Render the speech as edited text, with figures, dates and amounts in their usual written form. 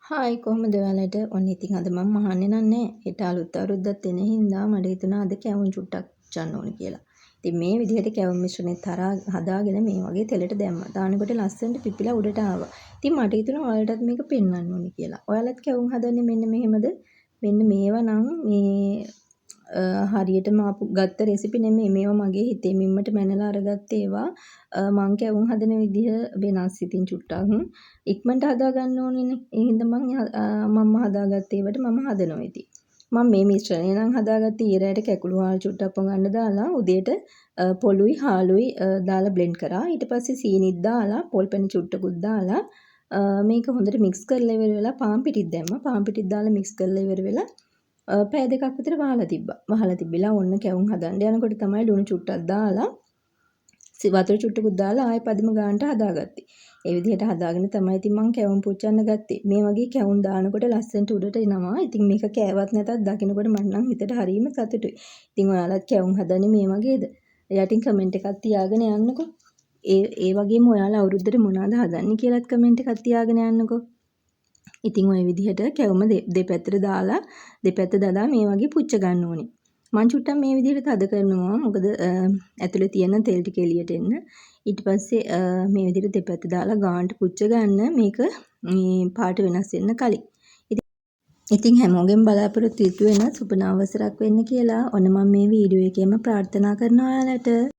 Hi කොහොමද ඔයාලට? ඔන්න ඉතින් අද මම මහන්නේ නෑ. හෙට අලුත් අවුරුද්දත් එන හින්දා මට හිතුණා අද කැවුම් චුට්ටක් පුච්චන්න ඕනේ කියලා. ඉතින් මේ විදිහට කැවුම් මිශ්‍රණය හදාගෙන මේ වගේ තෙලට දැම්මා. දානකොට ලස්සනට පිපිලා උඩට ආවා. ඉතින් මට හිතුණා ඔයාලටත් මේක පෙන්වන්න ඕනේ කියලා. ඔයාලත් කැවුම් හදන්නේ මෙන්න මෙහෙමද? මෙන්න මේවා නම් මේ හරියටම ගත්ත රෙසිපි නෙමෙයි. මේවා මගේ හිතේ මිම්මට මැනලා අරගත්ත ඒවා. මං කැවුම් හදන විදිහ වෙනස්. ඉතින් චුට්ටක් ඉක්මනට හදා ගන්න ඕනේනේ. ඒ හින්දා මම හදාගත්ත ඒවට මම හදනවා ඉතින්. මම මේ මිශ්‍රණය නම් හදාගත්තේ ඊරයට කැකුළු හාල් චුට්ටක් පොඟන්න දාලා උදේට පොළුයි හාලුයි දාලා බ්ලෙන්ඩ් කරා. ඊට පස්සේ සීනිත් දාලා පොල් පැණි චුට්ටකුත් දාලා මේක හොඳට මික්ස් කරලා ඉවර වෙලා පාන් පිටිත් දැම්මා. පාන් පිටිත් දාලා මික්ස් කරලා ඉවර වෙලා පැය දෙකක් විතර වහලා තිබ්බා. වහලා තිබිලා ඔන්න කැවුම් හදන්න යනකොට තමයි ලුණු චුට්ටක් දාලා වතුර චුට්ටකුත් දාලා ආයෙ පදිම ගානට හදාගත්තේ. ඒ විදිහට හදාගෙන තමයි ඉතින් මම කැවුම් පුච්චන්න ගත්තේ. මේ වගේ කැවුම් දානකොට ලස්සනට උඩට එනවා. ඉතින් මේක කෑවත් නැතත් දකින්නකොට මට නම් හිතට හරීම සතුටුයි. ඉතින් ඔයාලත් කැවුම් හදන්නේ මේ වගේද? යටින් කමෙන්ට් එකක් තියාගෙන යන්නකෝ. ඒ වගේම ඔයාලා අවුරුද්දට මොනවද හදන්නේ කියලාත් කමෙන්ට් එකක් තියාගෙන යන්නකෝ. ඉතින් ওই විදිහට කැවුම දෙපැත්තට දාලා දෙපැත්ත දදා මේ වගේ පුච්ච ගන්න ඕනේ. මං චුට්ටක් මේ විදිහට තද කරනවා. මොකද ඇතුලේ තියෙන තෙල් ටික එළියට එන්න. ඊට පස්සේ මේ විදිහට දෙපැත්ත දාලා ගානට පුච්ච ගන්න මේක මේ පාට වෙනස් වෙන්න කලින්. ඉතින් හැමෝගෙම බලාපොරොත්තු වෙන සුබ නව වසරක් වෙන්න කියලා ඔන්න මම මේ වීඩියෝ එකේම ප්‍රාර්ථනා කරනවා ඔයාලට.